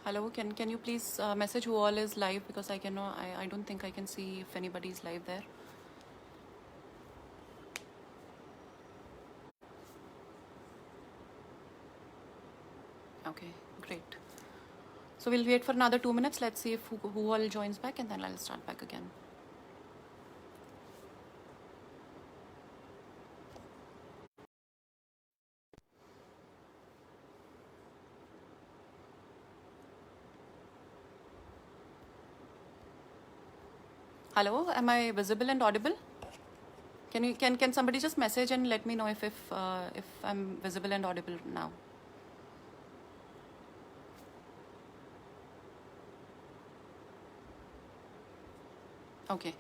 Hello, can you please message who all is live, because I don't think I can see if anybody is live there. Okay, great. So we'll wait for another 2 minutes. Let's see if who all joins back, and then I'll start back again. Hello, am I visible and audible? Can somebody just message and let me know if I'm visible and audible now? Okay,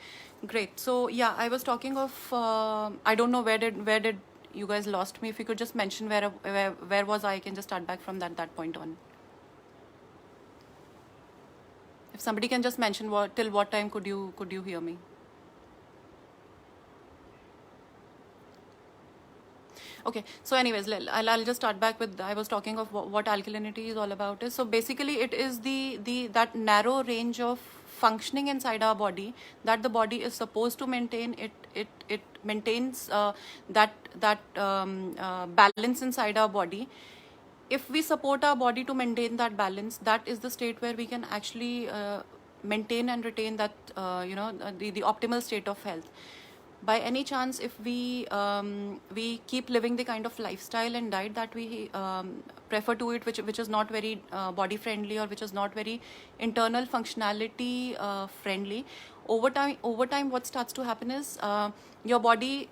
great. So yeah, I was talking of I don't know where did you guys lost me. If you could just mention where was I can just start back from that point on. If somebody can just mention till what time could you hear me? Okay, so anyways, I'll just start back with, I was talking of what alkalinity is all about. Is so basically it is the that narrow range of functioning inside our body that the body is supposed to maintain. It maintains that balance inside our body. If we support our body to maintain that balance, that is the state where we can actually maintain and retain that the optimal state of health. By any chance, if we keep living the kind of lifestyle and diet that we prefer to it, which is not very body friendly, or which is not very internal functionality friendly, over time what starts to happen is your body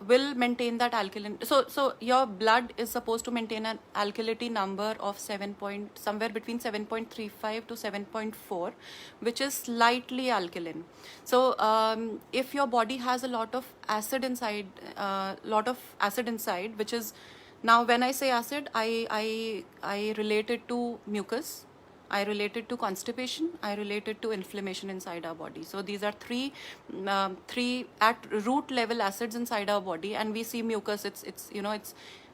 will maintain that alkaline. So your blood is supposed to maintain an alkalinity number of somewhere between 7.35 to 7.4, which is slightly alkaline. So if your body has a lot of acid inside, which is, now when I say acid, I relate it to mucus, I relate it to constipation, I relate it to inflammation inside our body. So these are three at root level acids inside our body, and we see mucus. It's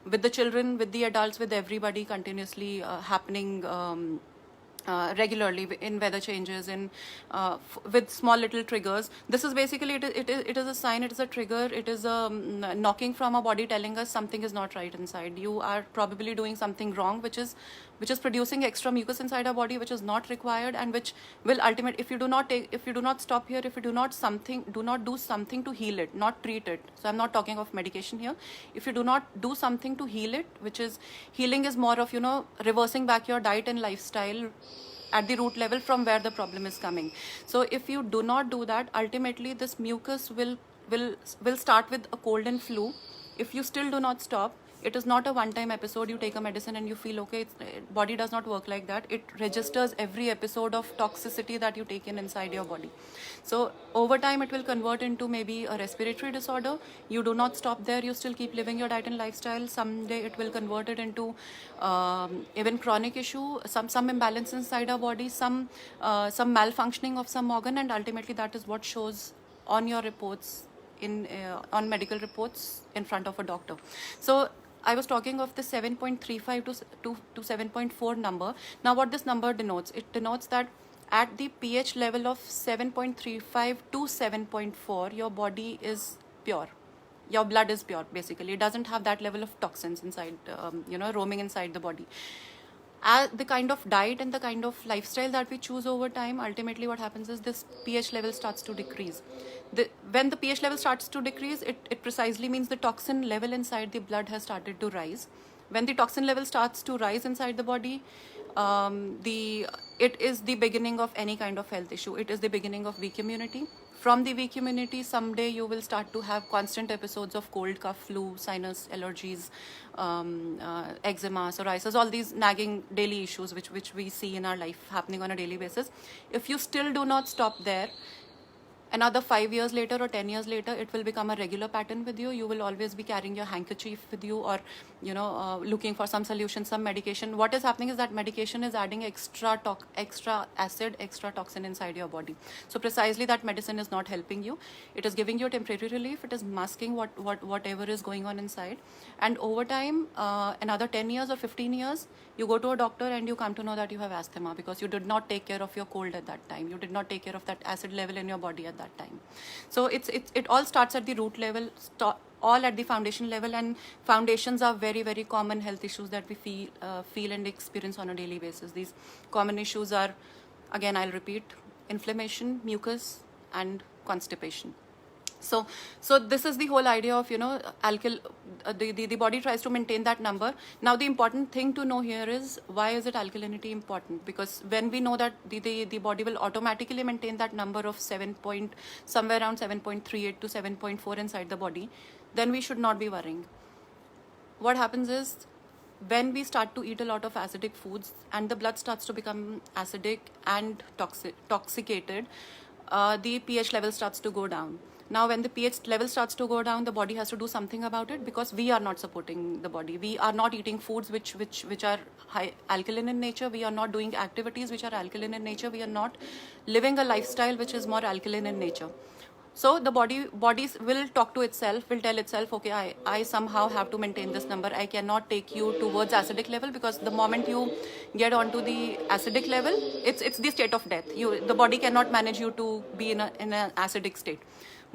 with the children, with the adults, with everybody continuously happening. Regularly in weather changes, with small little triggers. This is basically, it is a sign, it is a trigger, it is a knocking from our body telling us something is not right inside. You are probably doing something wrong, which is producing extra mucus inside our body, which is not required, and which will ultimately, if you do not stop here, if you do not do something to heal it, not treat it. So I'm not talking of medication here. If you do not do something to heal it, which is, healing is more of reversing back your diet and lifestyle at the root level from where the problem is coming. So if you do not do that, ultimately this mucus will start with a cold and flu. If you still do not stop, it is not a one-time episode. You take a medicine and you feel okay. Body does not work like that. It registers every episode of toxicity that you take inside your body. So over time, it will convert into maybe a respiratory disorder. You do not stop there. You still keep living your diet and lifestyle. Someday it will convert it into even chronic issue, some imbalance inside our body, some malfunctioning of some organ, and ultimately that is what shows on your reports, on medical reports in front of a doctor. So I was talking of the 7.35 to 7.4 number. Now what this number denotes, it denotes that at the pH level of 7.35 to 7.4, your body is pure. Your blood is pure, basically. It doesn't have that level of toxins inside, roaming inside the body. As the kind of diet and the kind of lifestyle that we choose over time, ultimately what happens is this pH level starts to decrease. When the pH level starts to decrease, it precisely means the toxin level inside the blood has started to rise. When the toxin level starts to rise inside the body, it is the beginning of any kind of health issue. It is the beginning of weak immunity. From the weak immunity, someday you will start to have constant episodes of cold, cough, flu, sinus, allergies, eczema, psoriasis, all these nagging daily issues which we see in our life happening on a daily basis. If you still do not stop there, another 5 years later or 10 years later, it will become a regular pattern with you. You will always be carrying your handkerchief with you, or looking for some solution, some medication. What is happening is that medication is adding extra acid, extra toxin inside your body. So precisely that medicine is not helping you. It is giving you temporary relief. It is masking whatever is going on inside. And over time, another 10 years or 15 years, you go to a doctor and you come to know that you have asthma because you did not take care of your cold at that time. You did not take care of that acid level in your body at that time. So it all starts at the root level, all at the foundation level, and foundations are very, very common health issues that we feel and experience on a daily basis. These common issues are, again, I'll repeat, inflammation, mucus, and constipation. So this is the whole idea of, the body tries to maintain that number. Now, the important thing to know here is, why is it alkalinity important? Because when we know that the body will automatically maintain that number of somewhere around 7.38 to 7.4 inside the body, then we should not be worrying. What happens is, when we start to eat a lot of acidic foods and the blood starts to become acidic and toxicated, the pH level starts to go down. Now, when the pH level starts to go down, the body has to do something about it, because we are not supporting the body. We are not eating foods which are high alkaline in nature. We are not doing activities which are alkaline in nature. We are not living a lifestyle which is more alkaline in nature. So the body will talk to itself, will tell itself, okay, I somehow have to maintain this number. I cannot take you towards acidic level, because the moment you get onto the acidic level, it's the state of death. The body cannot manage you to be in an acidic state.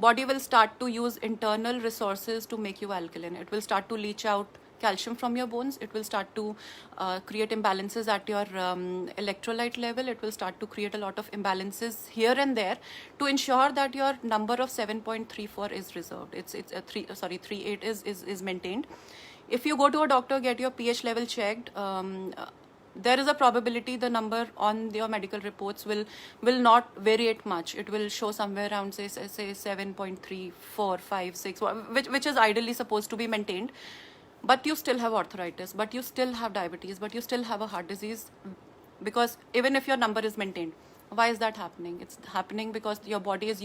Body will start to use internal resources to make you alkaline. It will start to leach out calcium from your bones. It will start to create imbalances at your electrolyte level. It will start to create a lot of imbalances here and there to ensure that your number of 7.34 is reserved. It's 38 is maintained. If you go to a doctor, get your pH level checked, there is a probability the number on your medical reports will not variate much. It will show somewhere around say 7.3, 4, 5, 6, which is ideally supposed to be maintained. But you still have arthritis, but you still have diabetes, but you still have a heart disease, because even if your number is maintained, why is that happening? It's happening because your body is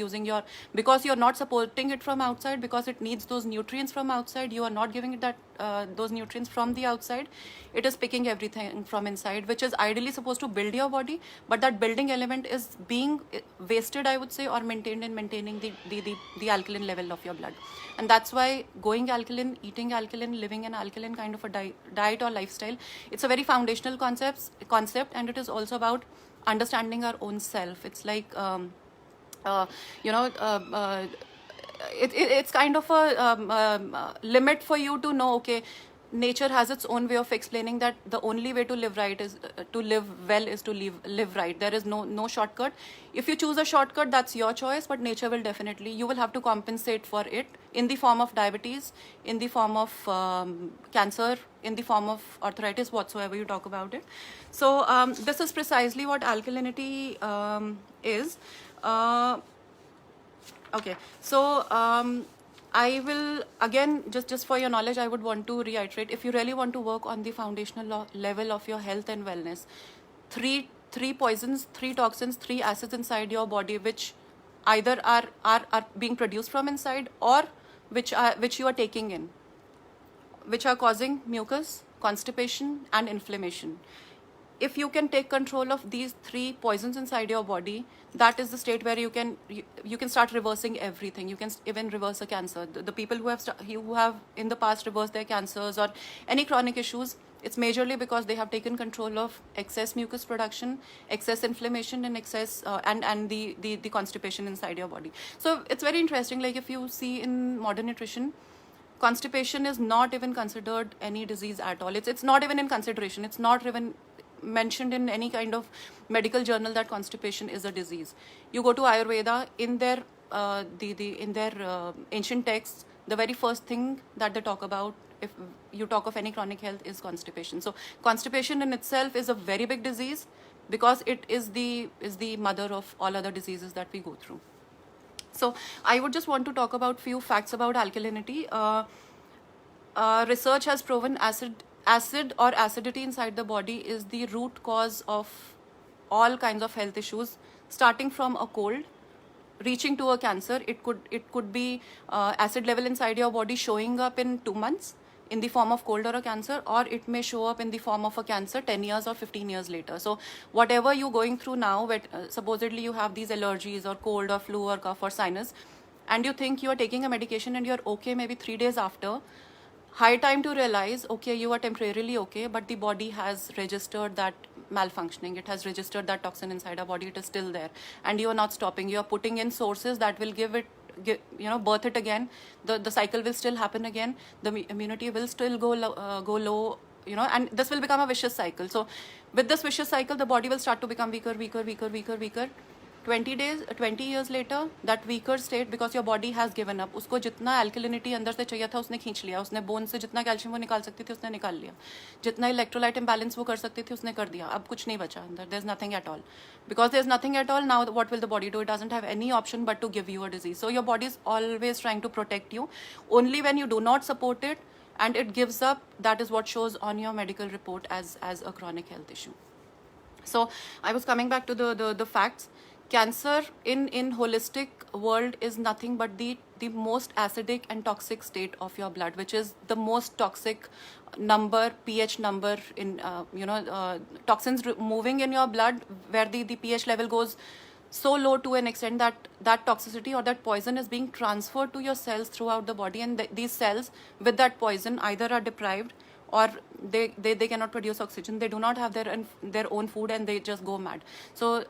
because you're not supporting it from outside, because it needs those nutrients from outside. You are not giving it those nutrients from the outside. It is picking everything from inside, which is ideally supposed to build your body, but that building element is being wasted, I would say, or maintained in maintaining the alkaline level of your blood. And that's why going alkaline, eating alkaline, living an alkaline kind of a diet or lifestyle, it's a very foundational concept, and it is also about understanding our own self. It's like it's kind of a limit for you to know, okay, nature has its own way of explaining that the only way to live right is to live well is to live right. There is no shortcut. If you choose a shortcut, that's your choice, but nature will definitely, you will have to compensate for it in the form of diabetes, in the form of cancer, in the form of arthritis, whatsoever you talk about it. So this is precisely what alkalinity is. Okay, so I will, again, just for your knowledge, I would want to reiterate, if you really want to work on the foundational level of your health and wellness, three poisons, 3 toxins, 3 acids inside your body, which either are being produced from inside, or which you are taking in, which are causing mucus, constipation, and inflammation. If you can take control of these 3 poisons inside your body, that is the state where you can start reversing everything. You can even reverse a cancer. The people who have in the past reversed their cancers or any chronic issues, it's majorly because they have taken control of excess mucus production, excess inflammation, and excess and the constipation inside your body. So it's very interesting. Like, if you see in modern nutrition, constipation is not even considered any disease at all. It's not even in consideration. It's not even mentioned in any kind of medical journal that constipation is a disease. You go to Ayurveda, in their ancient texts, the very first thing that they talk about, if you talk of any chronic health, is constipation. So constipation in itself is a very big disease, because it is the mother of all other diseases that we go through. So I would just want to talk about few facts about alkalinity. Research has proven acid or acidity inside the body is the root cause of all kinds of health issues, starting from a cold, reaching to a cancer. It could be acid level inside your body showing up in 2 months in the form of cold or a cancer, or it may show up in the form of a cancer 10 years or 15 years later. So whatever you're going through now, supposedly you have these allergies or cold or flu or cough or sinus, and you think you are taking a medication and you're okay maybe 3 days after, high time to realize, okay, you are temporarily okay, but the body has registered that malfunctioning. It has registered that toxin inside our body. It is still there, and you are not stopping. You are putting in sources that will birth it again. The cycle will still happen again. The immunity will still go low, and this will become a vicious cycle. So with this vicious cycle, the body will start to become weaker. 20 years later, that weaker state, because your body has given up, उसको जितना alkalinity अंदर से चाहिए था उसने खींच लिया, उसने बोन से जितना कैल्शियम वो निकाल सकती थी उसने निकाल लिया, जितना इलेक्ट्रोलाइट इम्बैलेंस वो कर सकती थी उसने कर दिया, अब कुछ नहीं बचा अंदर. There's nothing at all. Because there's nothing at all, now what will the body do? It doesn't have any option but to give you a disease. So your body is always trying to protect you. Only when you do not support it and it gives up, that is what shows on your medical report as a chronic health issue. So I was coming back to the facts. Cancer in holistic world is nothing but the most acidic and toxic state of your blood, which is the most toxic number, pH number in toxins moving in your blood, where the pH level goes so low to an extent that toxicity or that poison is being transferred to your cells throughout the body, and these cells with that poison either are deprived or they cannot produce oxygen. They do not have their own food, and they just go mad. So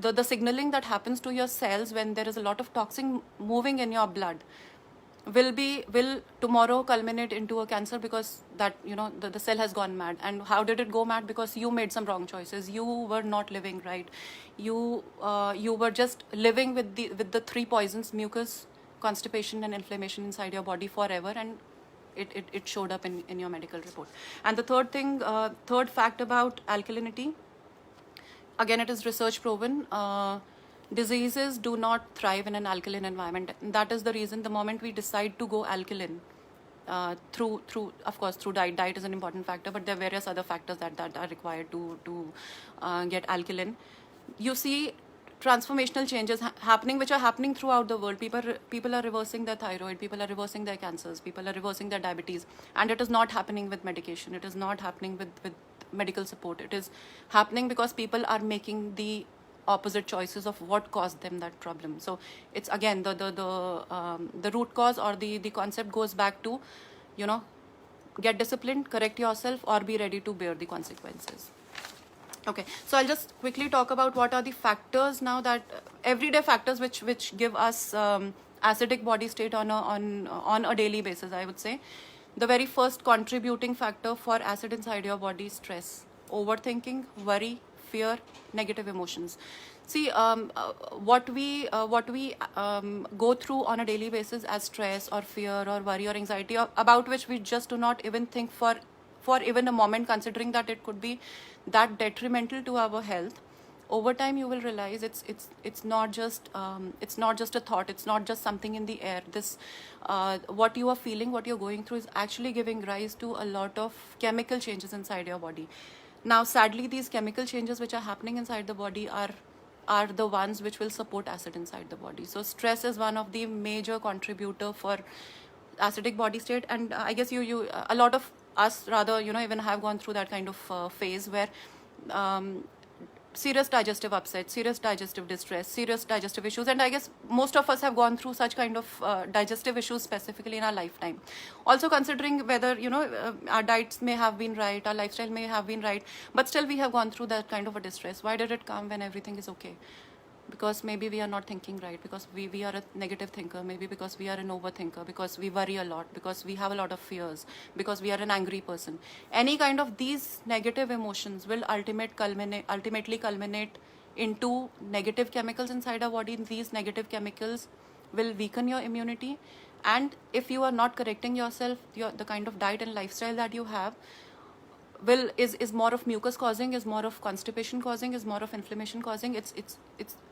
the signaling that happens to your cells when there is a lot of toxin moving in your blood will tomorrow culminate into a cancer, because that the cell has gone mad. And how did it go mad? Because you made some wrong choices. You were not living right. You were just living with the three poisons: mucus, constipation, and inflammation inside your body forever, and it showed up in your medical report. And the third fact about alkalinity, again, it is research proven. Diseases do not thrive in an alkaline environment. That is the reason the moment we decide to go alkaline, through of course through diet. Diet is an important factor, but there are various other factors that are required to get alkaline. You see transformational changes happening, which are happening throughout the world. People are reversing their thyroid, people are reversing their cancers, people are reversing their diabetes, and it is not happening with medication. It is not happening with medical support. It is happening because people are making the opposite choices of what caused them that problem. So it's again the root cause, or the concept goes back to get disciplined, correct yourself, or be ready to bear the consequences. Okay, so I'll just quickly talk about what are the factors now, that everyday factors which give us acidic body state on a daily basis. I would say the very first contributing factor for acid inside your body is stress, overthinking, worry, fear, negative emotions. See, what we go through on a daily basis as stress or fear or worry or anxiety, about which we just do not even think for even a moment, considering that it could be that detrimental to our health. Over time you will realize it's not just a thought, it's not just something in the air. This what you are feeling, what you're going through, is actually giving rise to a lot of chemical changes inside your body. Now sadly, these chemical changes which are happening inside the body are the ones which will support acid inside the body. So stress is one of the major contributor for acidic body state. And I guess you a lot of us rather even have gone through that kind of phase where serious digestive upset, serious digestive distress, serious digestive issues, and I guess most of us have gone through such kind of digestive issues specifically in our lifetime. Also considering whether our diets may have been right, our lifestyle may have been right, but still we have gone through that kind of a distress. Why did it come when everything is okay? Because maybe we are not thinking right, because we are a negative thinker, maybe because we are an overthinker, because we worry a lot, because we have a lot of fears, because we are an angry person. Any kind of these negative emotions will ultimately culminate into negative chemicals inside our body. These negative chemicals will weaken your immunity, and if you are not correcting yourself, the kind of diet and lifestyle that you have is more of mucus causing, is more of constipation causing, is more of inflammation causing. It's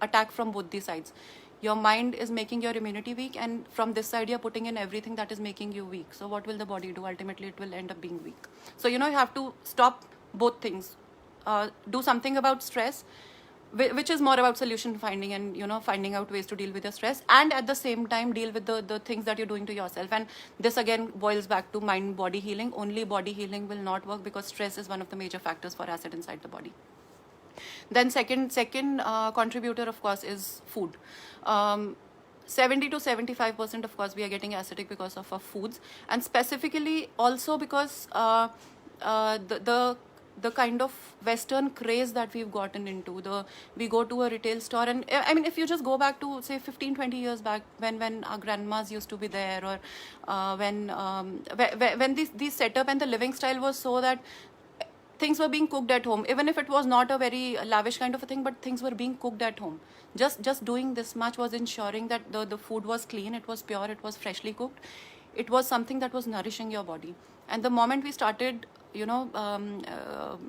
attack from both these sides. Your mind is making your immunity weak, and from this side you're putting in everything that is making you weak. So what will the body do? Ultimately it will end up being weak. So you have to stop both things. Do something about stress, which is more about solution finding and finding out ways to deal with your stress, and at the same time deal with the things that you're doing to yourself. And this again boils back to mind body healing. Only body healing will not work, because stress is one of the major factors for acid inside the body. Then second contributor, of course, is food. 70 to 75%, of course, we are getting acidic because of our foods, and specifically also because the kind of Western craze that we've gotten into. We go to a retail store, and I mean, if you just go back to say 15-20 years back, when our grandmas used to be there, or when these setup and the living style was so that things were being cooked at home, even if it was not a very lavish kind of a thing, but things were being cooked at home. Just doing this much was ensuring that the food was clean, it was pure, it was freshly cooked, it was something that was nourishing your body. And the moment we started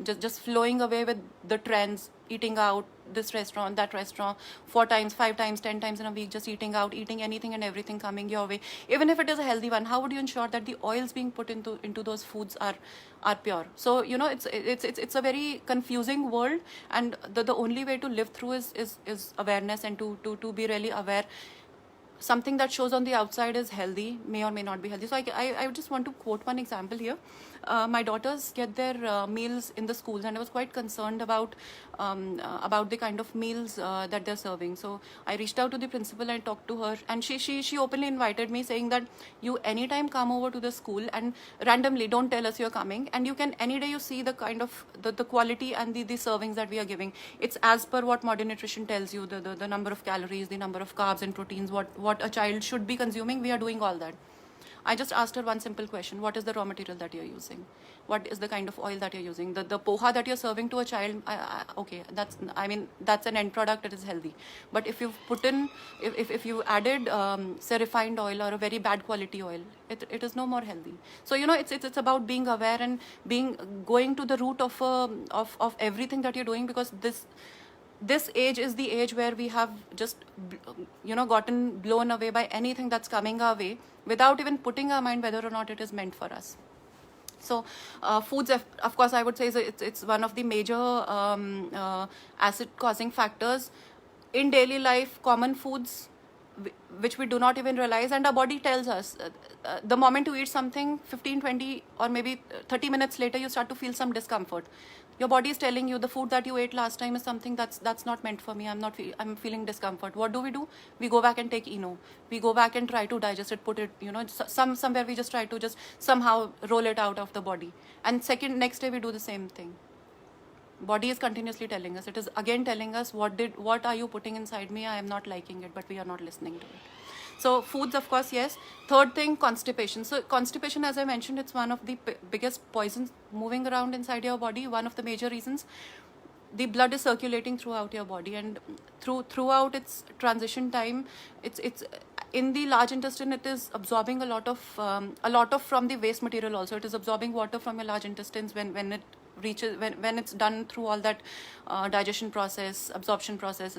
just flowing away with the trends, eating out, this restaurant, that restaurant, 4 times, 5 times, 10 times in a week, just eating out, eating anything and everything coming your way, even if it is a healthy one, how would you ensure that the oils being put into those foods are pure? So it's a very confusing world, and the only way to live through is awareness, and to be really aware. Something that shows on the outside is healthy may or may not be healthy. So I just want to quote one example here. My daughters get their meals in the schools, and I was quite concerned about the kind of meals that they're serving. So I reached out to the principal and talked to her, and she openly invited me, saying that you anytime come over to the school and randomly don't tell us you're coming, and you can any day you see the kind of the quality and the servings that we are giving. It's as per what modern nutrition tells you, the number of calories, the number of carbs and proteins, what a child should be consuming. We are doing all that. I just asked her one simple question: what is the raw material that you're using? What is the kind of oil that you're using? The poha that you're serving to a child, okay, that's an end product, it is healthy. But if you've put in, if you added say refined oil or a very bad quality oil, it is no more healthy. So it's about being aware and going to the root of everything that you're doing, because this age is the age where we have just gotten blown away by anything that's coming our way, without even putting our mind whether or not it is meant for us. So foods, of course, I would say it's one of the major acid causing factors in daily life. Common foods which we do not even realize, and our body tells us the moment you eat something, 15-20 or maybe 30 minutes later, you start to feel some discomfort. Your body is telling you the food that you ate last time is something that's not meant for me. I'm feeling discomfort. What do? We go back and take Eno. We go back and try to digest it, put it, somewhere we just try to just somehow roll it out of the body. And next day we do the same thing. Body is continuously telling us. It is again telling us, what are you putting inside me? I am not liking it, but we are not listening to it. So foods, of course, yes. Third thing, constipation. So constipation, as I mentioned, it's one of the biggest poisons moving around inside your body. One of the major reasons. The blood is circulating throughout your body, and throughout its transition time, it's in the large intestine. It is absorbing a lot of from the waste material also. It is absorbing water from your large intestines when it reaches, when it's done through all that digestion process, absorption process,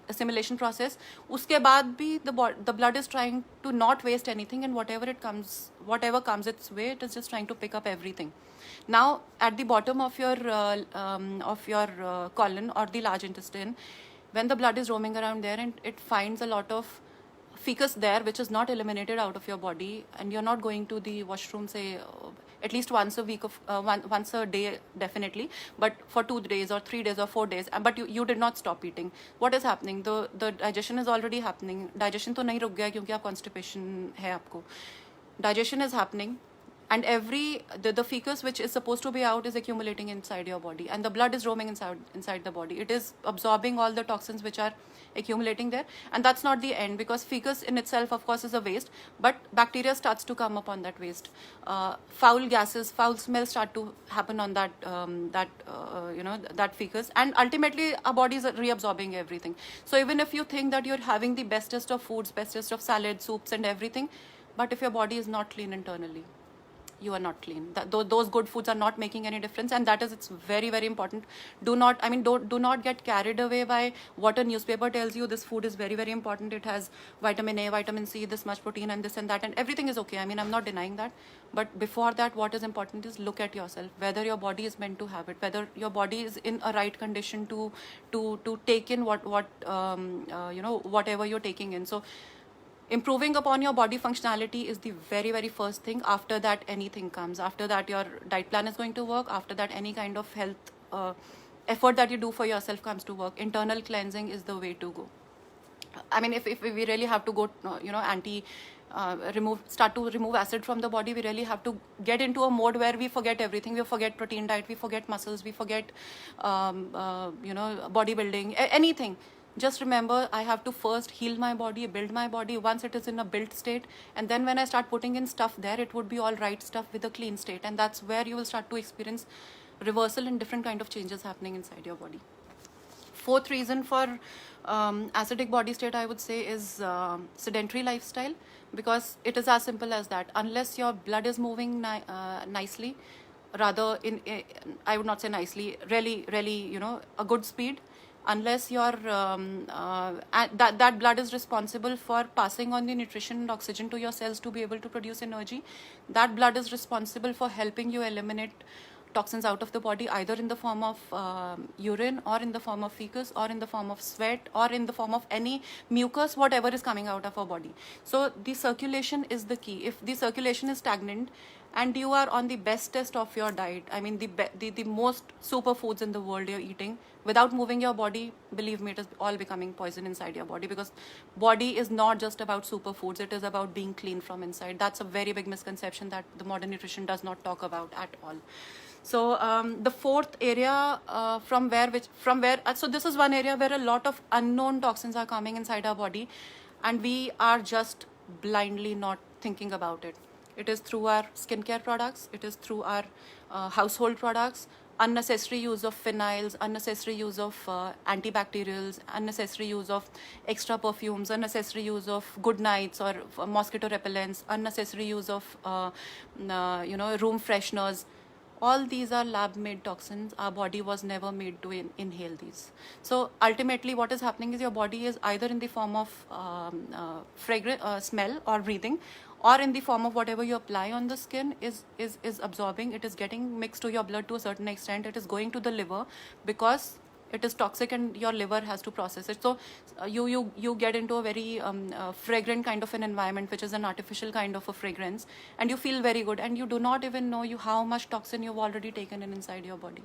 assimilation process. Uske baad bhi the blood is trying to not waste anything, and whatever comes its way, it is just trying to pick up everything. Now at the bottom of your colon or the large intestine, when the blood is roaming around there and it finds a lot of fecus there which is not eliminated out of your body, and you're not going to the washroom, say at least once a week, once a day definitely, but for 2 days or 3 days or 4 days, but you did not stop eating, what is happening? The digestion is already happening. Digestion to nahi ruk gaya kyunki aap constipation hai aapko. Digestion is happening, and the fecus which is supposed to be out is accumulating inside your body, and the blood is roaming inside the body. It is absorbing all the toxins which are accumulating there, and that's not the end, because fecus in itself, of course, is a waste, but bacteria starts to come up on that waste. Foul gases, foul smells start to happen on that fecus, and ultimately our bodies are reabsorbing everything. So even if you think that you're having the bestest of foods, bestest of salads, soups and everything, but if your body is not clean internally, you are not clean. Those good foods are not making any difference, and that is, it's very, very important. Do not get carried away by what a newspaper tells you. This food is very, very important. It has vitamin A, vitamin C, this much protein, and this and that, and everything is okay. I mean, I'm not denying that. But before that, what is important is look at yourself, whether your body is meant to have it, whether your body is in a right condition to take in whatever you're taking in. So improving upon your body functionality is the very, very first thing. After that, anything comes. After that, your diet plan is going to work. After that, any kind of health effort that you do for yourself comes to work. Internal cleansing is the way to go. I mean, if we really have to go, start to remove acid from the body, we really have to get into a mode where we forget everything. We forget protein diet, we forget muscles, we forget, bodybuilding, anything. Just remember, I have to first heal my body, build my body once it is in a built state. And then when I start putting in stuff there, it would be all right stuff with a clean state. And that's where you will start to experience reversal and different kind of changes happening inside your body. Fourth reason for acidic body state, I would say, is sedentary lifestyle, because it is as simple as that. Unless your blood is moving nicely, rather I would not say nicely, really, a good speed, unless your that blood is responsible for passing on the nutrition and oxygen to your cells to be able to produce energy. That blood is responsible for helping you eliminate toxins out of the body, either in the form of urine, or in the form of feces, or in the form of sweat, or in the form of any mucus, whatever is coming out of our body. So the circulation is the key. If the circulation is stagnant and you are on the best test of your diet, I mean the most superfoods in the world you're eating, without moving your body, believe me, it is all becoming poison inside your body, because body is not just about superfoods, it is about being clean from inside. That's a very big misconception that the modern nutrition does not talk about at all. So the fourth area so this is one area where a lot of unknown toxins are coming inside our body, and we are just blindly not thinking about it. It is through our skincare products, it is through our household products, unnecessary use of phenyls, unnecessary use of antibacterials, unnecessary use of extra perfumes, unnecessary use of good nights or mosquito repellents, unnecessary use of room fresheners. All these are lab-made toxins. Our body was never made to inhale these. So ultimately what is happening is your body is either in the form of smell or breathing, or in the form of whatever you apply on the skin is absorbing. It is getting mixed to your blood to a certain extent. It is going to the liver because it is toxic and your liver has to process it. So you get into a very fragrant kind of an environment, which is an artificial kind of a fragrance, and you feel very good, and you do not even know how much toxin you've already taken in inside your body.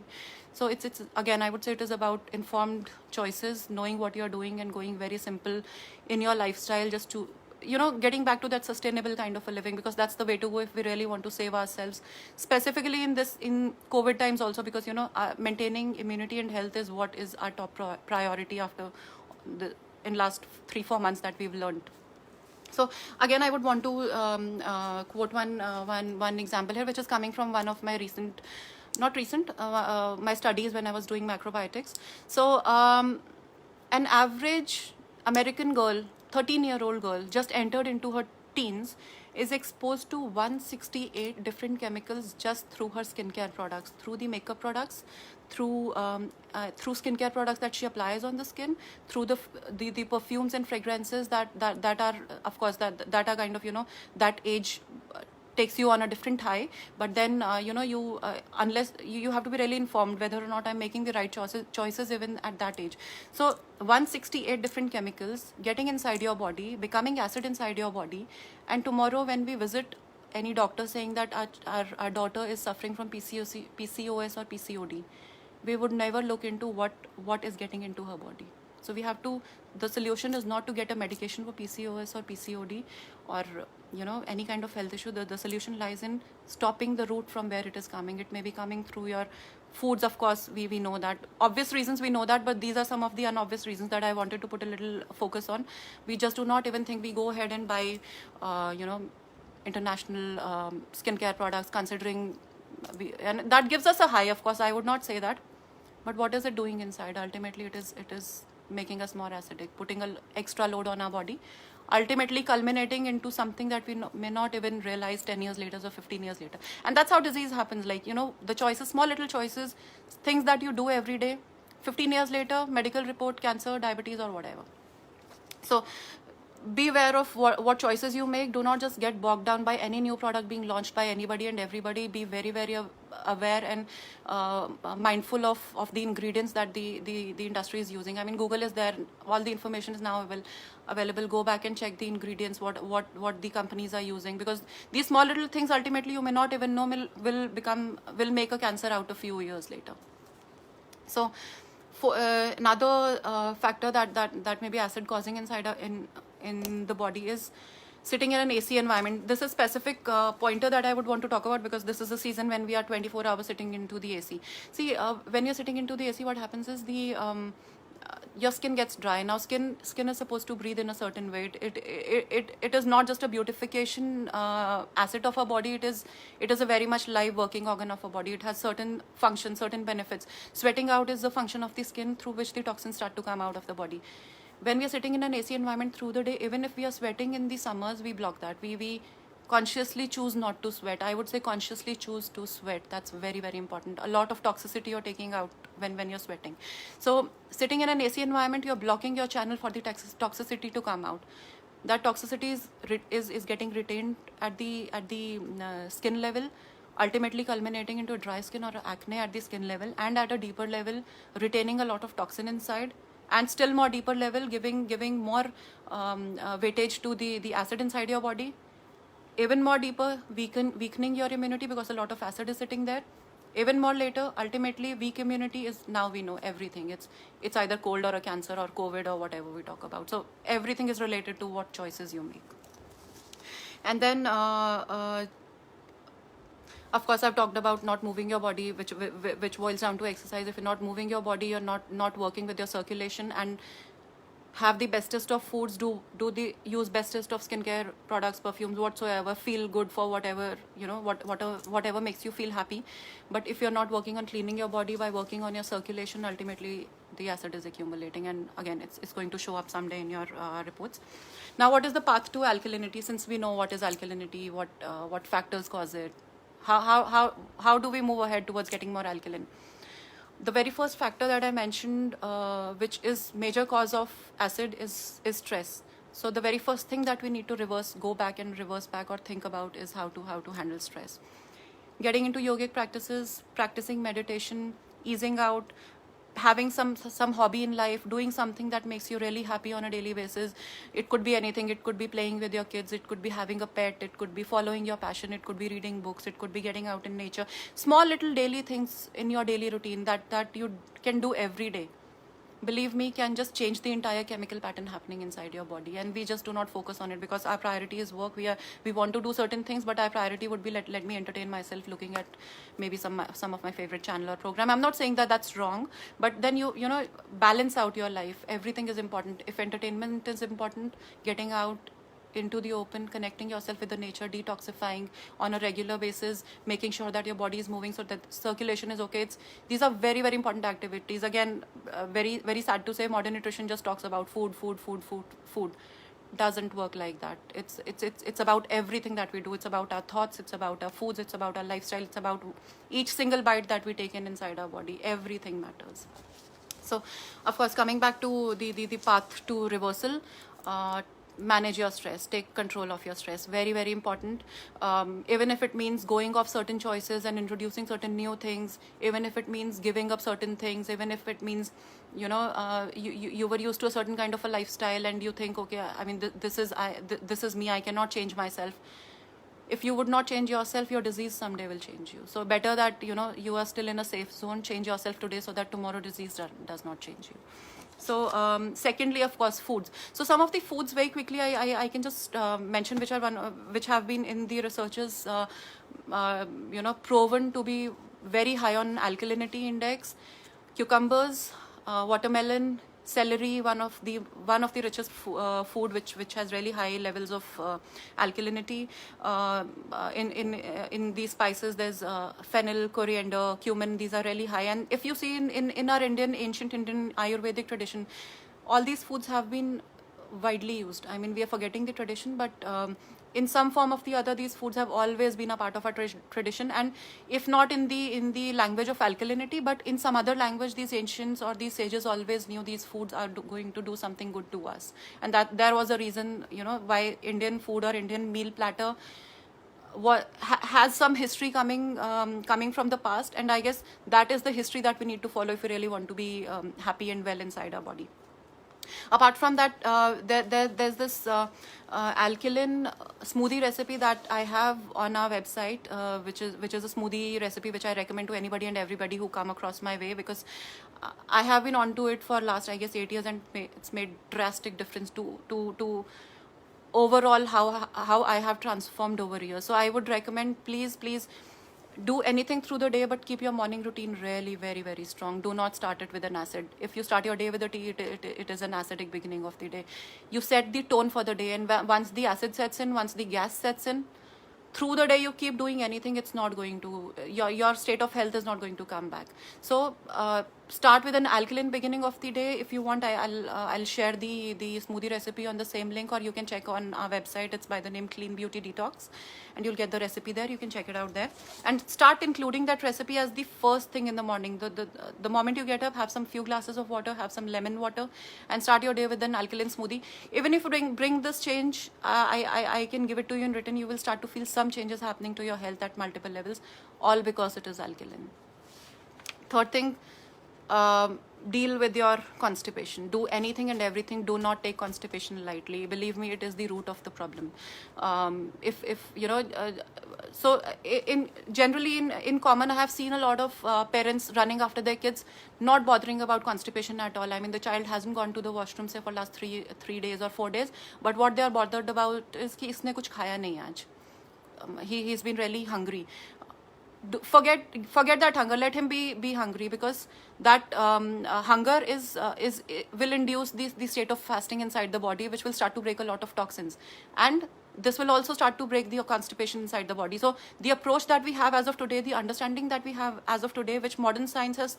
So it's again, I would say it is about informed choices, knowing what you're doing and going very simple in your lifestyle, just to getting back to that sustainable kind of a living, because that's the way to go if we really want to save ourselves, specifically in COVID times also, because maintaining immunity and health is what is our top priority after in last 3-4 months that we've learned. So again, I would want to quote one example here, which is coming from one of my my studies when I was doing macrobiotics. So an average American girl, 13-year-old girl, just entered into her teens, is exposed to 168 different chemicals just through her skincare products, through the makeup products, through skincare products that she applies on the skin, through the perfumes and fragrances that are, of course, that are kind of that age takes you on a different high. But then unless you have to be really informed whether or not I'm making the right choices even at that age. So 168 different chemicals getting inside your body, becoming acid inside your body, and tomorrow when we visit any doctor saying that our daughter is suffering from PCOS or PCOD, we would never look into what is getting into her body. So we have to, the solution is not to get a medication for PCOS or PCOD or any kind of health issue. The solution lies in stopping the root from where it is coming. It may be coming through your foods, of course, we know that. Obvious reasons we know that, but these are some of the unobvious reasons that I wanted to put a little focus on. We just do not even think, we go ahead and buy international skincare products, considering and that gives us a high, of course, I would not say that. But what is it doing inside? Ultimately, it is making us more acidic, putting an extra load on our body, ultimately culminating into something that we may not even realize 10 years later or 15 years later. And that's how disease happens. Like, the choices, small little choices, things that you do every day, 15 years later, medical report, cancer, diabetes, or whatever. So be aware of what choices you make. Do not just get bogged down by any new product being launched by anybody and everybody. Be very, very aware and mindful of the ingredients that the industry is using. I mean, Google is there. All the information is now available. Go back and check the ingredients, what the companies are using, because these small little things ultimately you may not even know will make a cancer out a few years later. So for another factor that may be acid causing inside in the body is sitting in an AC environment. This is specific pointer that I would want to talk about, because this is a season when we are 24 hours sitting into the AC. See, when you're sitting into the AC, what happens is your skin gets dry. Now skin is supposed to breathe in a certain way. It is not just a beautification asset of our body. It is a very much live working organ of our body. It has certain functions, certain benefits. Sweating out is the function of the skin through which the toxins start to come out of the body. When we are sitting in an AC environment through the day, even if we are sweating in the summers, we block that. We consciously choose not to sweat. I would say consciously choose to sweat. That's very, very important. A lot of toxicity you're taking out when you're sweating. So sitting in an AC environment, you're blocking your channel for the toxicity to come out. That toxicity is getting retained at the skin level, ultimately culminating into dry skin or acne at the skin level, and at a deeper level retaining a lot of toxin inside, and still more deeper level giving more weightage to the acid inside your body. Even more deeper, weakening your immunity because a lot of acid is sitting there. Even more later, ultimately weak immunity is, now we know everything. It's either cold or a cancer or COVID or whatever we talk about. So everything is related to what choices you make. And then of course, I've talked about not moving your body, which boils down to exercise. If you're not moving your body, you're not working with your circulation, and have the bestest of foods, use bestest of skincare products, perfumes, whatsoever, feel good for whatever, whatever makes you feel happy. But if you're not working on cleaning your body by working on your circulation, ultimately the acid is accumulating, and again it's going to show up someday in your reports. Now, what is the path to alkalinity? Since we know what is alkalinity, what factors cause it, how do we move ahead towards getting more alkaline? The very first factor that I mentioned, which is major cause of acid, is stress. So the very first thing that we need to go back or think about is how to handle stress. Getting into yogic practices, practicing meditation, easing out, having some hobby in life, doing something that makes you really happy on a daily basis. It could be anything. It could be playing with your kids, it could be having a pet, it could be following your passion, it could be reading books, it could be getting out in nature. Small little daily things in your daily routine that you can do every day, believe me, can just change the entire chemical pattern happening inside your body. And we just do not focus on it because our priority is work. We want to do certain things, but our priority would be let me entertain myself looking at maybe some of my favorite channel or program. I'm not saying that that's wrong, but then you balance out your life. Everything is important. If entertainment is important, getting out into the open, connecting yourself with the nature, detoxifying on a regular basis, making sure that your body is moving so that circulation is okay. These are very, very important activities. Again, very, very sad to say, modern nutrition just talks about food. Doesn't work like that. It's about everything that we do. It's about our thoughts, it's about our foods, it's about our lifestyle, it's about each single bite that we take in inside our body. Everything matters. So, of course, coming back to the path to reversal, manage your stress, take control of your stress. Very, very important. Even if it means going off certain choices and introducing certain new things, even if it means giving up certain things, even if it means you were used to a certain kind of a lifestyle and you think, okay, I mean, this is me, I cannot change myself. If you would not change yourself, your disease someday will change you. So better that you are still in a safe zone. Change yourself today so that tomorrow disease does not change you. So secondly, of course, foods. So some of the foods, very quickly, I can just mention which have been in the researchers proven to be very high on alkalinity index. Cucumbers, watermelon, celery, one of the richest food which has really high levels of alkalinity. In these spices, there's fennel, coriander, cumin. These are really high. And if you see in our ancient Indian Ayurvedic tradition, all these foods have been widely used. I mean, we are forgetting the tradition, but in some form of the other, these foods have always been a part of our tradition. And if not in the language of alkalinity, but in some other language, these ancients or these sages always knew these foods are going to do something good to us. And that there was a reason, why Indian food or Indian meal platter has some history coming from the past. And I guess that is the history that we need to follow if we really want to be happy and well inside our body. Apart from that, there's this alkaline smoothie recipe that I have on our website, which is a smoothie recipe which I recommend to anybody and everybody who come across my way, because I have been onto it for last, I guess, 8 years, and it's made drastic difference to overall how I have transformed over years. So I would recommend, please do anything through the day, but keep your morning routine really very, very strong. Do not start it with an acid. If you start your day with a tea, it is an acidic beginning of the day. You set the tone for the day, and once the acid sets in, once the gas sets in, through the day you keep doing anything, it's not going to, your state of health is not going to come back. So start with an alkaline beginning of the day. If you want, I'll share the smoothie recipe on the same link, or you can check on our website. It's by the name Clean Beauty Detox, and you'll get the recipe there. You can check it out there, and start including that recipe as the first thing in the morning. The moment you get up, have some few glasses of water, have some lemon water, and start your day with an alkaline smoothie. Even if you bring this change, I can give it to you in written. You will start to feel some changes happening to your health at multiple levels, all because it is alkaline. Third thing, deal with your constipation. Do anything and everything. Do not take constipation lightly. Believe me, it is the root of the problem. So generally in common, I have seen a lot of parents running after their kids, not bothering about constipation at all. I mean, the child hasn't gone to the washroom say for last 3 days or 4 days, but what they are bothered about is कि इसने कुछ खाया नहीं आज. He's been really hungry. Forget that hunger. Let him be hungry, because that hunger will induce the state of fasting inside the body, which will start to break a lot of toxins, and this will also start to break the constipation inside the body. So the approach that we have as of today, the understanding that we have as of today, which modern science has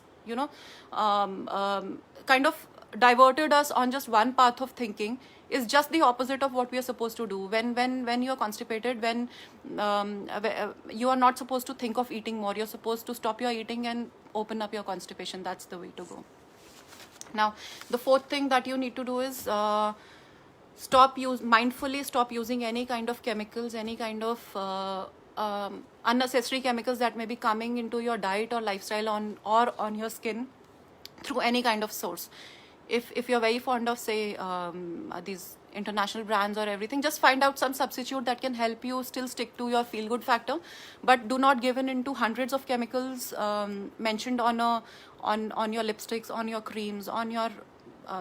kind of diverted us on just one path of thinking, is just the opposite of what we are supposed to do. When you are constipated, when you are not supposed to think of eating more. You're supposed to stop your eating and open up your constipation. That's the way to go. Now, the fourth thing that you need to do is mindfully stop using any kind of chemicals, any kind of unnecessary chemicals that may be coming into your diet or lifestyle on your skin through any kind of source. If you're very fond of, say, these international brands or everything, just find out some substitute that can help you still stick to your feel-good factor, but do not give in into hundreds of chemicals mentioned on your lipsticks, on your creams, on your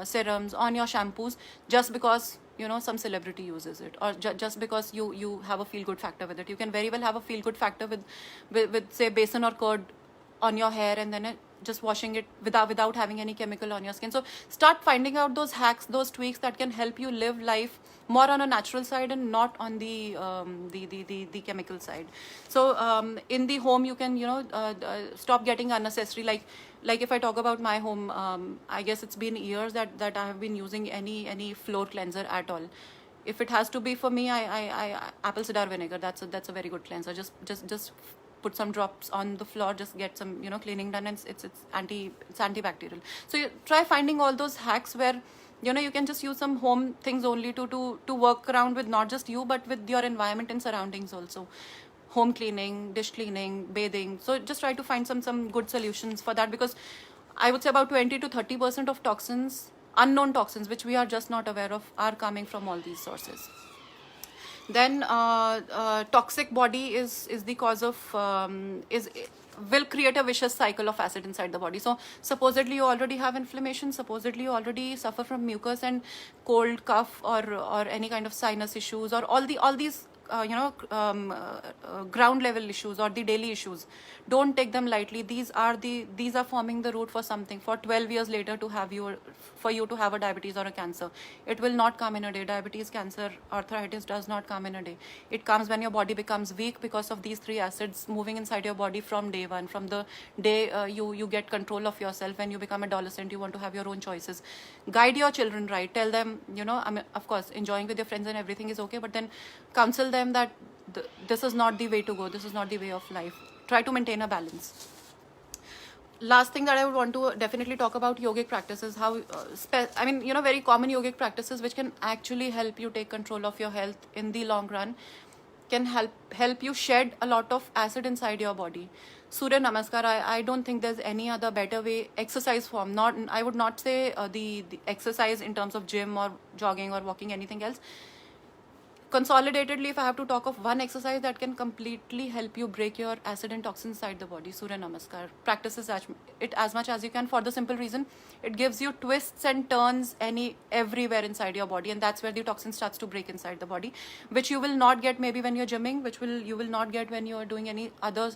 serums, on your shampoos, just because some celebrity uses it, or just because you have a feel-good factor with it. You can very well have a feel-good factor with say besan or curd on your hair, and then just washing it without having any chemical on your skin. So start finding out those hacks, those tweaks that can help you live life more on a natural side and not on the chemical side. So in the home, you can stop getting unnecessary, like if I talk about my home, I guess it's been years that I have been using any floor cleanser at all. If it has to be for me, I apple cider vinegar. That's a very good cleanser. Just put some drops on the floor, just get some cleaning done, and it's antibacterial. So you try finding all those hacks where you can just use some home things only to work around with, not just you but with your environment and surroundings also. Home cleaning, dish cleaning, bathing. So just try to find some good solutions for that, because I would say about 20 to 30% of toxins, unknown toxins, which we are just not aware of, are coming from all these sources. Then toxic body is the cause of will create a vicious cycle of acid inside the body. So supposedly you already have inflammation, supposedly you already suffer from mucus and cold, cough, or any kind of sinus issues, or all these ground level issues or the daily issues. Don't take them lightly. These are forming the root for something. For 12 years later for you to have a diabetes or a cancer, it will not come in a day. Diabetes, cancer, arthritis does not come in a day. It comes when your body becomes weak because of these 3 acids moving inside your body from day one. From the day you get control of yourself. When you become adolescent, you want to have your own choices. Guide your children right. Tell them, I mean, of course, enjoying with your friends and everything is okay, but then counsel them that this is not the way to go. This is not the way of life. Try to maintain a balance. Last thing that I would want to definitely talk about yogic practices, how, very common yogic practices which can actually help you take control of your health in the long run, can help you shed a lot of acid inside your body. Surya Namaskar, I don't think there's any other better way, exercise form. I would not say the exercise in terms of gym or jogging or walking, anything else. Consolidatedly, if I have to talk of one exercise that can completely help you break your acid and toxins inside the body, Surya Namaskar. Practice it as much as you can, for the simple reason it gives you twists and turns everywhere inside your body, and that's where the toxin starts to break inside the body, which you will not get maybe when you're gymming, you will not get when you're doing any other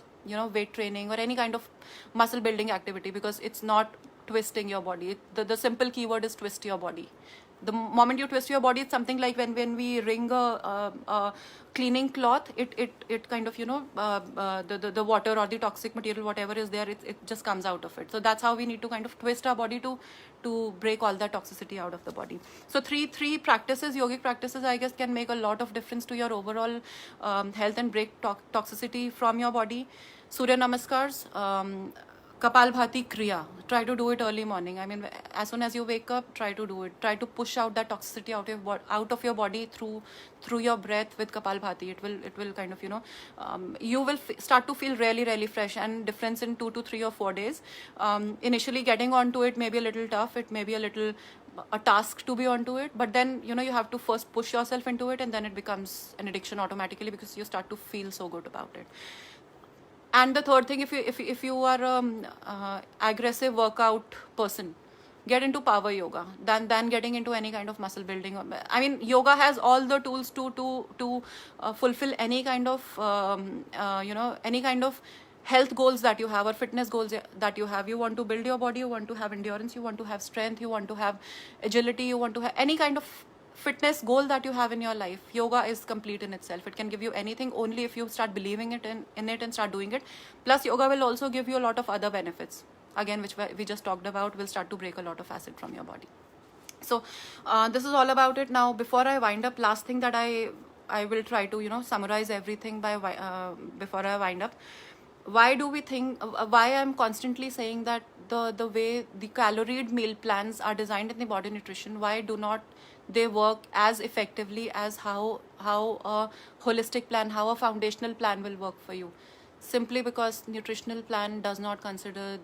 weight training or any kind of muscle building activity, because it's not twisting your body. The simple keyword is twist your body. The moment you twist your body, it's something like when we wring a cleaning cloth, it kind of the water or the toxic material, whatever is there, it just comes out of it. So that's how we need to kind of twist our body to break all that toxicity out of the body. So three practices, yogic practices, I guess, can make a lot of difference to your overall health and break toxicity from your body. Surya Namaskars, Kapalbhati Kriya. Try to do it early morning. I mean, as soon as you wake up, try to do it. Try to push out that toxicity out of your body through your breath with Kapalbhati. It will kind of you will start to feel really, really fresh, and difference in 2 to 3 or 4 days. Initially, getting onto it may be a little tough. It may be a task to be onto it, but then you have to first push yourself into it, and then it becomes an addiction automatically, because you start to feel so good about it. And the third thing, if you are aggressive workout person, get into power yoga than getting into any kind of muscle building. I mean, yoga has all the tools to fulfill any kind of any kind of health goals that you have or fitness goals that you have. You want to build your body, you want to have endurance, you want to have strength, you want to have agility, you want to have any kind of fitness goal that you have in your life. Yoga is complete in itself. It can give you anything only if you start believing in it and start doing it. Plus, yoga will also give you a lot of other benefits, again, which we just talked about, will start to break a lot of acid from your body. So this is all about it. Now, before I wind up, last thing that I will try to summarize everything before I wind up. Why do we think, why I'm constantly saying that the way the caloried meal plans are designed in the body nutrition, why do not they work as effectively as how a holistic plan, how a foundational plan will work for you? Simply because nutritional plan does not consider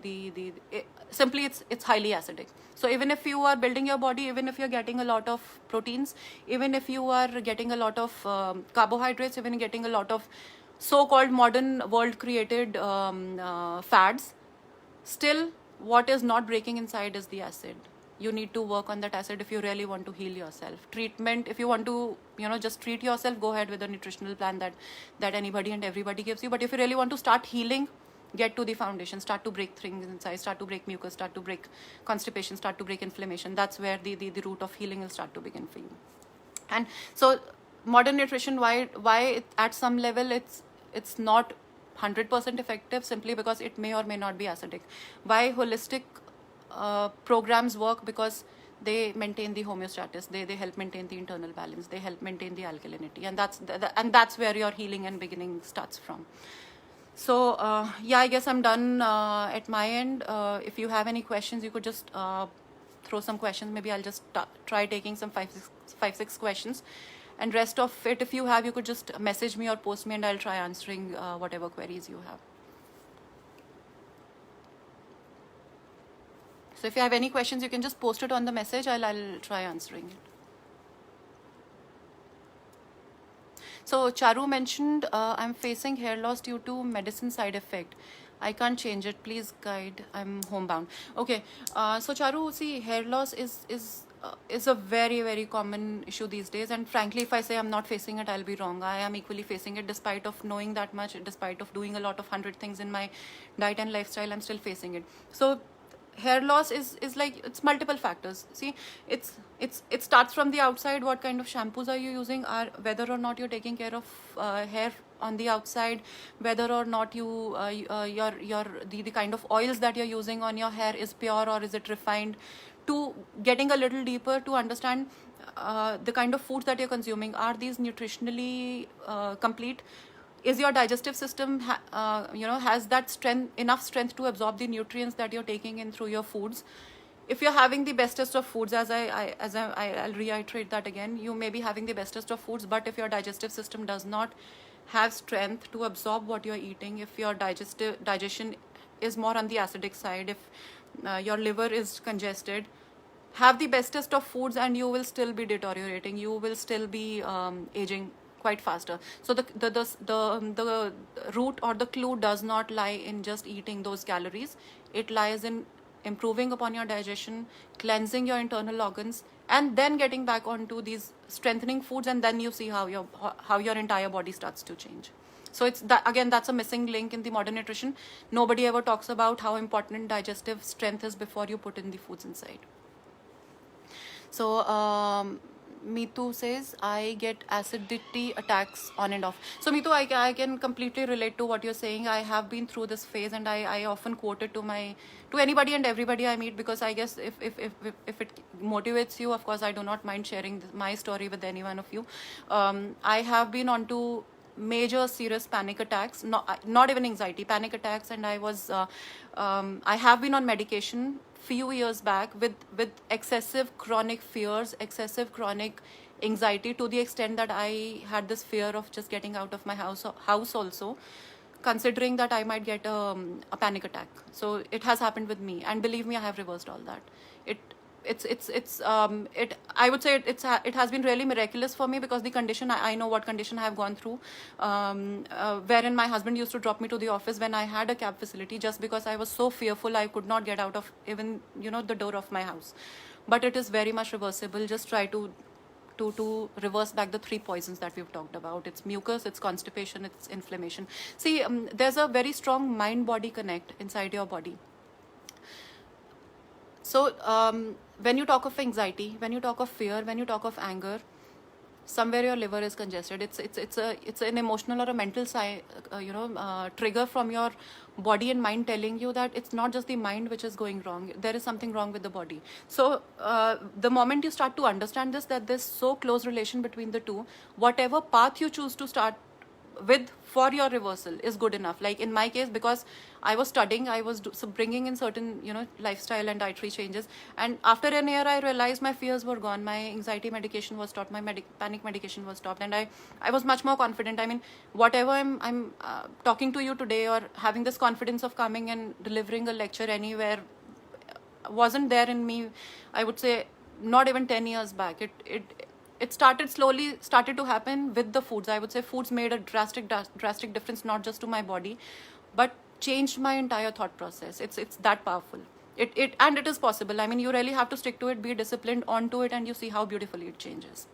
simply it's highly acidic. So even if you are building your body, even if you're getting a lot of proteins, even if you are getting a lot of carbohydrates, even getting a lot of so-called modern world created fads, still what is not breaking inside is the acid. You need to work on that acid if you really want to heal yourself. Treatment, if you want to just treat yourself, go ahead with a nutritional plan that anybody and everybody gives you. But if you really want to start healing, get to the foundation, start to break things inside, start to break mucus, start to break constipation, start to break inflammation. That's where the root of healing will start to begin for you. And so modern nutrition, why at some level it's not 100% effective, simply because it may or may not be acidic. Why holistic programs work? Because they maintain the homeostasis, they help maintain the internal balance, they help maintain the alkalinity, and that's where your healing and beginning starts from. So yeah, I guess I'm done at my end. If you have any questions, you could just throw some questions. Maybe I'll just try taking some 5-6 questions, and rest of it, if you have, you could just message me or post me, and I'll try answering whatever queries you have. So if you have any questions, you can just post it on the message. I'll try answering it. So Charu mentioned, I'm facing hair loss due to medicine side effect. I can't change it. Please guide. I'm homebound. Okay. So Charu, see, hair loss is is a very, very common issue these days. And frankly, if I say I'm not facing it, I'll be wrong. I am equally facing it, despite of knowing that much, despite of doing a lot of 100 things in my diet and lifestyle, I'm still facing it. So hair loss is like, it's multiple factors. See, it starts from the outside. What kind of shampoos are you using? Whether or not you're taking care of hair on the outside, whether or not the kind of oils that you're using on your hair is pure or is it refined, to getting a little deeper to understand the kind of foods that you're consuming. Are these nutritionally complete? Is your digestive system has that enough strength to absorb the nutrients that you're taking in through your foods? If you're having the bestest of foods, I'll reiterate that again, you may be having the bestest of foods, but if your digestive system does not have strength to absorb what you're eating, if your digestion is more on the acidic side, if your liver is congested, have the bestest of foods and you will still be deteriorating, you will still be aging quite faster. So the root or the clue does not lie in just eating those calories. It lies in improving upon your digestion, cleansing your internal organs, and then getting back onto these strengthening foods, and then you see how your entire body starts to change. So it's that, again, that's a missing link in the modern nutrition. Nobody ever talks about how important digestive strength is before you put in the foods inside. So Mitu says, I get acidity attacks on and off. So Mitu, I can completely relate to what you're saying. I have been through this phase, and I often quote it to anybody and everybody I meet, because I guess if it motivates you, of course I do not mind sharing my story with any one of you. I have been onto major serious panic attacks, not even anxiety, panic attacks, and I have been on medication few years back with excessive chronic fears, excessive chronic anxiety, to the extent that I had this fear of just getting out of my house also, considering that I might get a panic attack. So it has happened with me, and believe me, I have reversed all that. I would say it has been really miraculous for me, because the condition, I know what condition I have gone through, wherein my husband used to drop me to the office when I had a cab facility, just because I was so fearful I could not get out of even the door of my house. But it is very much reversible. Just try to reverse back the 3 poisons that we've talked about. It's mucus, it's constipation, it's inflammation. See, there's a very strong mind-body connect inside your body. So when you talk of anxiety, when you talk of fear, when you talk of anger, somewhere your liver is congested. It's an emotional or a mental trigger from your body and mind, telling you that it's not just the mind which is going wrong. There is something wrong with the body. So the moment you start to understand this, that there's so close relation between the two, whatever path you choose to start with for your reversal is good enough. Like in my case, because I was studying, I was bringing in certain lifestyle and dietary changes, and after an year I realized my fears were gone, my anxiety medication was stopped, my panic medication was stopped, and I was much more confident. I mean, whatever I'm talking to you today, or having this confidence of coming and delivering a lecture anywhere, wasn't there in me, I would say, not even 10 years back. It started to happen with the foods. I would say foods made a drastic difference, not just to my body, but changed my entire thought process. It's that powerful. And it is possible. I mean, you really have to stick to it, be disciplined onto it, and you see how beautifully it changes.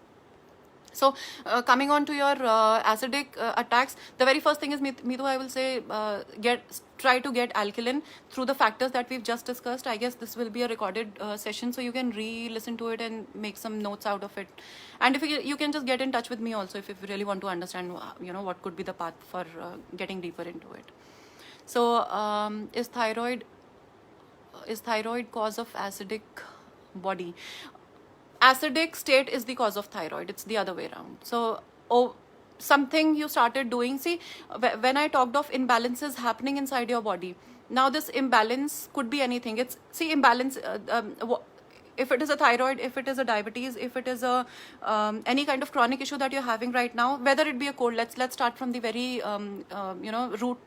So coming on to your acidic attacks, the very first thing is, Mitu, I will say, try to get alkaline through the factors that we've just discussed. I guess this will be a recorded session, so you can re-listen to it and make some notes out of it. And if you can just get in touch with me also if you really want to understand what could be the path for getting deeper into it. So is thyroid cause of acidic body? Acidic state is the cause of thyroid. It's the other way around. So something you started doing. See, when I talked of imbalances happening inside your body, now this imbalance could be anything. Imbalance, if it is a thyroid, if it is a diabetes, if it is a any kind of chronic issue that you're having right now, whether it be a cold, let's start from the very root,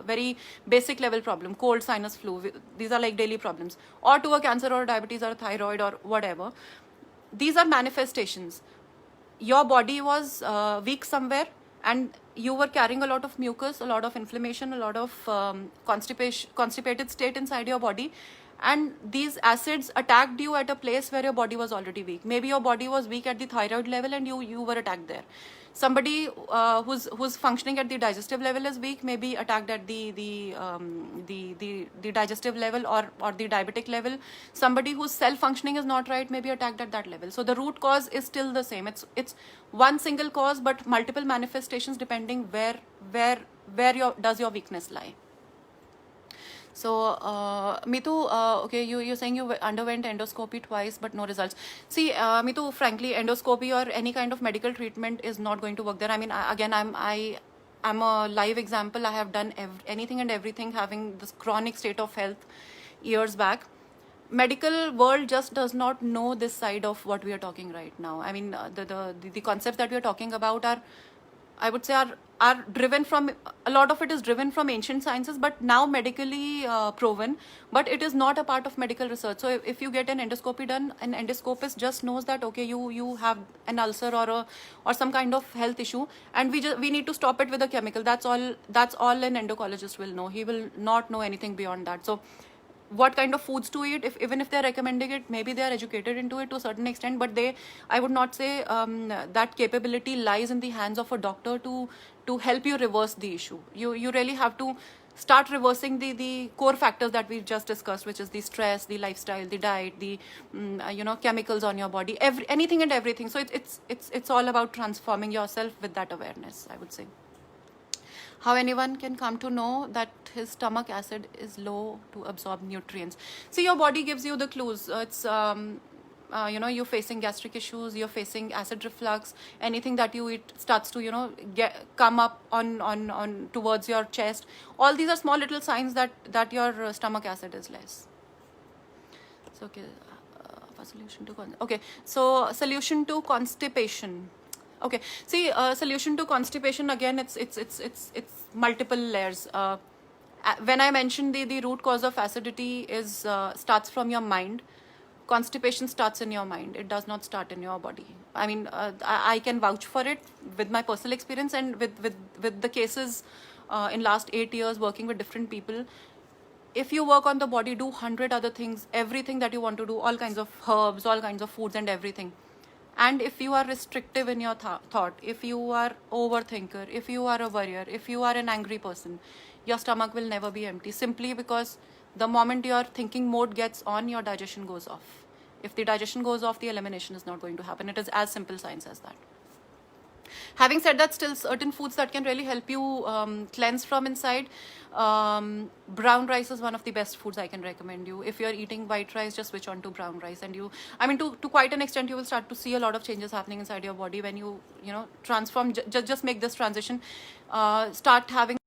very basic level problem, cold, sinus, flu. These are like daily problems, or to a cancer or a diabetes or a thyroid or whatever. These are manifestations. Your body was weak somewhere, and you were carrying a lot of mucus, a lot of inflammation, a lot of constipated state inside your body, and these acids attacked you at a place where your body was already weak. Maybe your body was weak at the thyroid level and you were attacked there. Somebody who's functioning at the digestive level is weak, may be attacked at the digestive level or the diabetic level. Somebody whose cell functioning is not right may be attacked at that level. So the root cause is still the same. It's one single cause, but multiple manifestations depending where does your weakness lie. So, Mitu, okay, you're saying you underwent endoscopy twice, but no results. See, Mitu, frankly, endoscopy or any kind of medical treatment is not going to work there. I mean, I'm a live example. I have done anything and everything, having this chronic state of health years back. Medical world just does not know this side of what we are talking right now. I mean, the concepts that we are talking about are, I would say, are driven from, a lot of it is driven from ancient sciences, but now medically proven, but it is not a part of medical research. So if you get an endoscopy done, an endoscopist just knows that, okay, you have an ulcer or some kind of health issue, and we need to stop it with a chemical. That's all an endocrinologist will know. He will not know anything beyond that. So what kind of foods to eat, even if they're recommending it, maybe they are educated into it to a certain extent, but I would not say that capability lies in the hands of a doctor to help you reverse the issue. You really have to start reversing the core factors that we've just discussed, which is the stress, the lifestyle, the diet, the chemicals on your body, anything and everything. So it's all about transforming yourself with that awareness, I would say. How anyone can come to know that his stomach acid is low to absorb nutrients. See, your body gives you the clues. It's you're facing gastric issues, you're facing acid reflux, anything that you eat starts to come up on towards your chest. All these are small little signs that your stomach acid is less. So solution to constipation. Okay, see, solution to constipation, again, it's multiple layers. When I mentioned the root cause of acidity is starts from your mind, constipation starts in your mind. It does not start in your body. I mean, I can vouch for it with my personal experience and with the cases in last 8 years working with different people. If you work on the body, do 100 other things, everything that you want to do, all kinds of herbs, all kinds of foods and everything. And if you are restrictive in your thought, if you are overthinker, if you are a worrier, if you are an angry person, your stomach will never be empty, simply because the moment your thinking mode gets on, your digestion goes off. If the digestion goes off, the elimination is not going to happen. It is as simple science as that. Having said that, still certain foods that can really help you cleanse from inside. Brown rice is one of the best foods I can recommend you. If you're eating white rice, just switch on to brown rice, and to quite an extent, you will start to see a lot of changes happening inside your body when you transform. Just make this transition. Start having